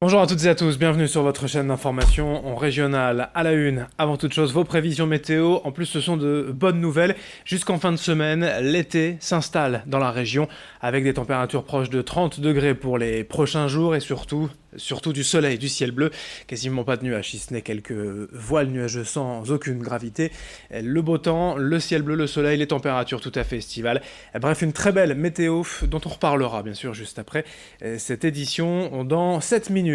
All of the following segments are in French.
Bonjour à toutes et à tous, bienvenue sur votre chaîne d'information en régional à la une. Avant toute chose, vos prévisions météo. En plus, ce sont de bonnes nouvelles. Jusqu'en fin de semaine, l'été s'installe dans la région avec des températures proches de 30 degrés pour les prochains jours et surtout du soleil, du ciel bleu. Quasiment pas de nuages, si ce n'est quelques voiles nuageux sans aucune gravité. Le beau temps, le ciel bleu, le soleil, les températures tout à fait estivales. Bref, une très belle météo dont on reparlera bien sûr juste après cette édition dans 7 minutes.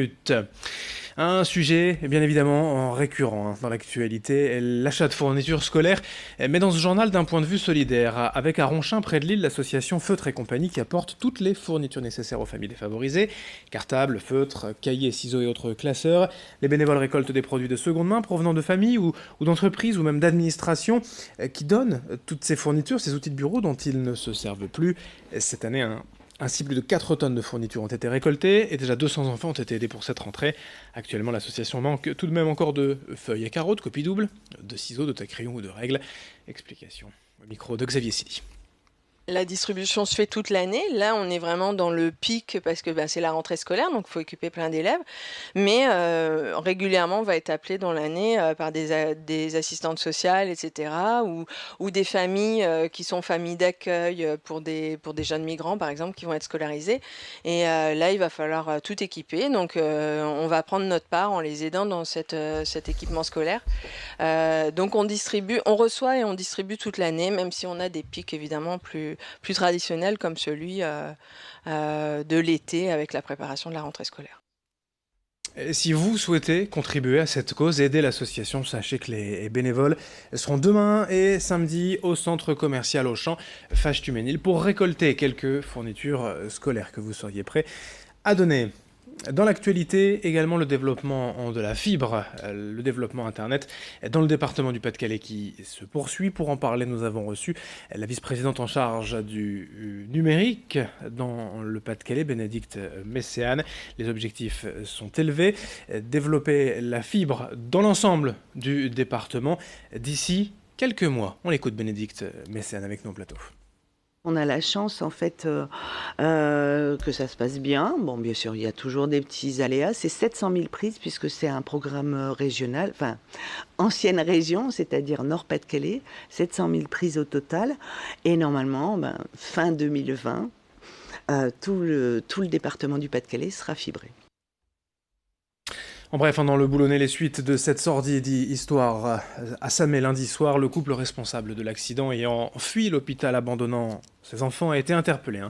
Un sujet bien évidemment récurrent dans l'actualité, l'achat de fournitures scolaires, mais dans ce journal d'un point de vue solidaire, avec à Ronchin près de Lille l'association Feutre et compagnie qui apporte toutes les fournitures nécessaires aux familles défavorisées, cartables, feutres, cahiers, ciseaux et autres classeurs. Les bénévoles récoltent des produits de seconde main provenant de familles ou d'entreprises ou même d'administrations qui donnent toutes ces fournitures, ces outils de bureau dont ils ne se servent plus. Cette année, ainsi, plus de 4 tonnes de fournitures ont été récoltées et déjà 200 enfants ont été aidés pour cette rentrée. Actuellement, l'association manque tout de même encore de feuilles à carreaux, de copies doubles, de ciseaux, de taille-crayon ou de règles. Explication au micro de Xavier Silly. La distribution se fait toute l'année. Là, on est vraiment dans le pic parce que c'est la rentrée scolaire, donc il faut occuper plein d'élèves. Mais régulièrement, on va être appelé dans l'année par des assistantes sociales, etc. Ou des familles qui sont familles d'accueil pour des jeunes migrants, par exemple, qui vont être scolarisés. Et là, il va falloir tout équiper. Donc, on va prendre notre part en les aidant dans cet équipement scolaire. Donc, on reçoit et on distribue toute l'année, même si on a des pics évidemment plus traditionnel comme celui de l'été avec la préparation de la rentrée scolaire. Et si vous souhaitez contribuer à cette cause, aider l'association, sachez que les bénévoles seront demain et samedi au centre commercial Auchan, Fâche-Tuménil, pour récolter quelques fournitures scolaires que vous seriez prêts à donner. Dans l'actualité, également le développement de la fibre, le développement Internet dans le département du Pas-de-Calais qui se poursuit. Pour en parler, nous avons reçu la vice-présidente en charge du numérique dans le Pas-de-Calais, Bénédicte Messéane. Les objectifs sont élevés, développer la fibre dans l'ensemble du département d'ici quelques mois. On l'écoute, Bénédicte Messéane avec nous au plateau. On a la chance en fait que ça se passe bien. Bon, bien sûr, il y a toujours des petits aléas. C'est 700 000 prises puisque c'est un programme régional, enfin ancienne région, c'est-à-dire Nord-Pas-de-Calais. 700 000 prises au total. Et normalement, fin 2020, tout le département du Pas-de-Calais sera fibré. En bref, dans le Boulonnais, les suites de cette sordide histoire à Samé lundi soir, le couple responsable de l'accident ayant fui l'hôpital abandonnant ses enfants a été interpellé.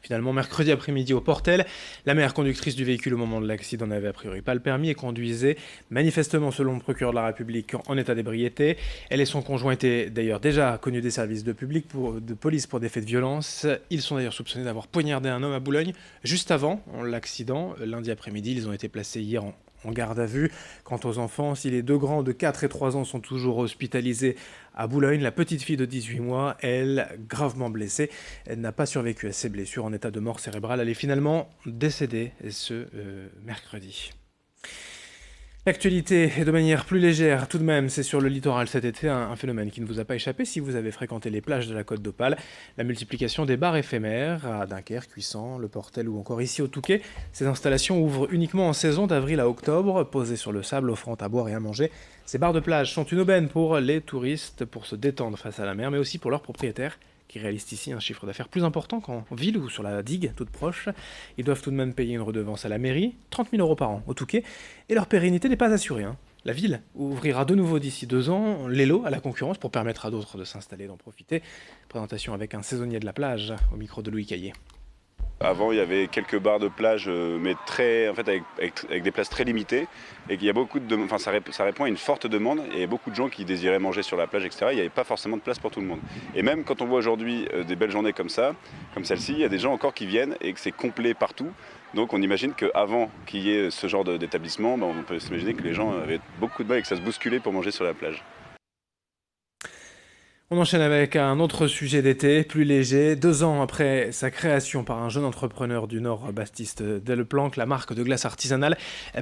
Finalement, mercredi après-midi au Portel, la mère conductrice du véhicule au moment de l'accident n'avait a priori pas le permis et conduisait manifestement selon le procureur de la République en état d'ébriété. Elle et son conjoint étaient d'ailleurs déjà connus des services de police pour des faits de violence. Ils sont d'ailleurs soupçonnés d'avoir poignardé un homme à Boulogne juste avant l'accident. Lundi après-midi, ils ont été placés hier en garde à vue. Quant aux enfants, si les deux grands de 4 et 3 ans sont toujours hospitalisés à Boulogne, la petite fille de 18 mois, elle, gravement blessée, elle n'a pas survécu à ses blessures en état de mort cérébrale. Elle est finalement décédée ce mercredi. L'actualité est de manière plus légère tout de même, c'est sur le littoral cet été, un phénomène qui ne vous a pas échappé si vous avez fréquenté les plages de la Côte d'Opale, la multiplication des bars éphémères à Dunkerque, Cuissan, le Portel ou encore ici au Touquet. Ces installations ouvrent uniquement en saison d'avril à octobre, posées sur le sable, offrant à boire et à manger. Ces bars de plage sont une aubaine pour les touristes pour se détendre face à la mer, mais aussi pour leurs propriétaires, qui réalisent ici un chiffre d'affaires plus important qu'en ville ou sur la digue toute proche. Ils doivent tout de même payer une redevance à la mairie, 30 000 € par an au Touquet, et leur pérennité n'est pas assurée. La ville ouvrira de nouveau d'ici 2 ans les lots à la concurrence pour permettre à d'autres de s'installer et d'en profiter. Présentation avec un saisonnier de la plage au micro de Louis Caillé. Avant, il y avait quelques bars de plage, mais avec des places très limitées. Et qu'il y a beaucoup de ça répond à une forte demande. Et il y a beaucoup de gens qui désiraient manger sur la plage, etc. Il n'y avait pas forcément de place pour tout le monde. Et même quand on voit aujourd'hui des belles journées comme ça, comme celle-ci, il y a des gens encore qui viennent et que c'est complet partout. Donc on imagine qu'avant qu'il y ait ce genre d'établissement, on peut s'imaginer que les gens avaient beaucoup de mal et que ça se bousculait pour manger sur la plage. On enchaîne avec un autre sujet d'été, plus léger. 2 ans après sa création par un jeune entrepreneur du Nord, Baptiste Delplanque, la marque de glace artisanale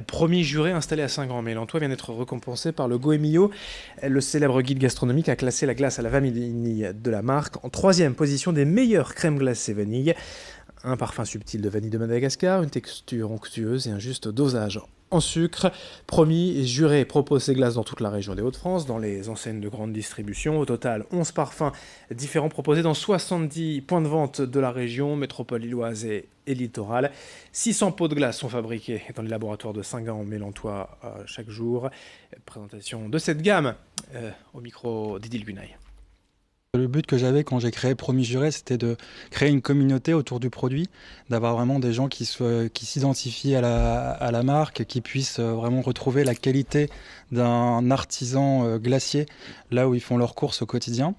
Promis Juré, installée à Saint-Grand-Mélantois, vient d'être récompensée par le Goemio. Le célèbre guide gastronomique a classé la glace à la vanille de la marque en 3e position des meilleures crèmes glacées vanille. Un parfum subtil de vanille de Madagascar, une texture onctueuse et un juste dosage en sucre. Promis et juré propose ces glaces dans toute la région des Hauts-de-France, dans les enseignes de grande distribution. Au total, 11 parfums différents proposés dans 70 points de vente de la région, métropole lilloise et littorale. 600 pots de glace sont fabriqués dans les laboratoires de Saint-Gand-Mélantois chaque jour. Présentation de cette gamme au micro d'Idil Gunaï. Le but que j'avais quand j'ai créé Promis Juré, c'était de créer une communauté autour du produit, d'avoir vraiment des gens qui s'identifient à la marque, qui puissent vraiment retrouver la qualité d'un artisan glacier là où ils font leurs courses au quotidien.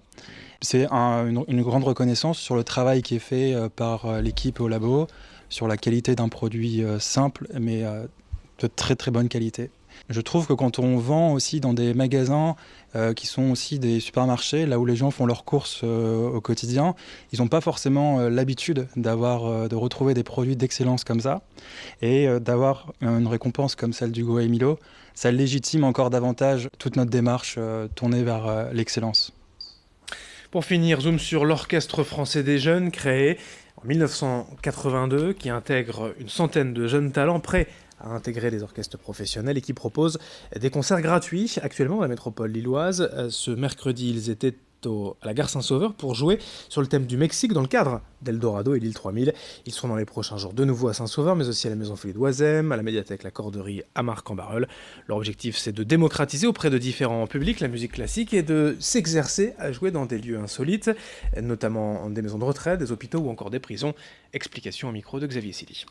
C'est une grande reconnaissance sur le travail qui est fait par l'équipe au labo, sur la qualité d'un produit simple, mais de très très bonne qualité. Je trouve que quand on vend aussi dans des magasins qui sont aussi des supermarchés, là où les gens font leurs courses au quotidien, ils n'ont pas forcément l'habitude de retrouver des produits d'excellence comme ça. Et d'avoir une récompense comme celle du Goût Milo, ça légitime encore davantage toute notre démarche tournée vers l'excellence. Pour finir, zoom sur l'Orchestre français des jeunes, créé en 1982, qui intègre une centaine de jeunes talents prêts à intégrer des orchestres professionnels et qui propose des concerts gratuits actuellement dans la métropole lilloise. Ce mercredi, ils étaient à la gare Saint-Sauveur pour jouer sur le thème du Mexique dans le cadre d'Eldorado et l'île 3000. Ils seront dans les prochains jours de nouveau à Saint-Sauveur, mais aussi à la Maison Folie d'Oisem, à la médiathèque La Corderie à Marc-en-Barœul. Leur objectif, c'est de démocratiser auprès de différents publics la musique classique et de s'exercer à jouer dans des lieux insolites, notamment des maisons de retraite, des hôpitaux ou encore des prisons. Explication au micro de Xavier Silly.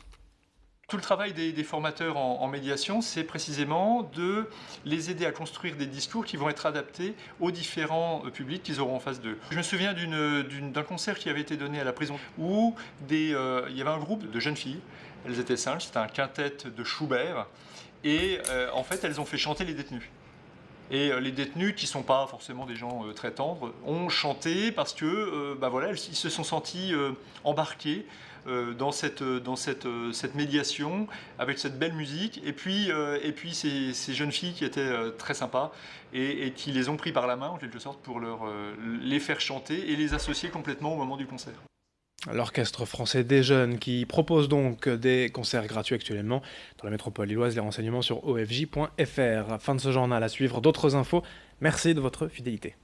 Tout le travail des formateurs en médiation, c'est précisément de les aider à construire des discours qui vont être adaptés aux différents publics qu'ils auront en face d'eux. Je me souviens d'un concert qui avait été donné à la prison où il y avait un groupe de jeunes filles, elles étaient 5, c'était un quintet de Schubert, et en fait elles ont fait chanter les détenus. Et les détenus, qui ne sont pas forcément des gens très tendres, ont chanté parce que ils se sont sentis embarqués dans cette médiation, avec cette belle musique. Et puis ces jeunes filles qui étaient très sympas et qui les ont pris par la main, en quelque sorte, pour les faire chanter et les associer complètement au moment du concert. L'Orchestre français des jeunes qui propose donc des concerts gratuits actuellement dans la métropole lilloise. Les renseignements sur ofj.fr. Fin de ce journal, à suivre d'autres infos. Merci de votre fidélité.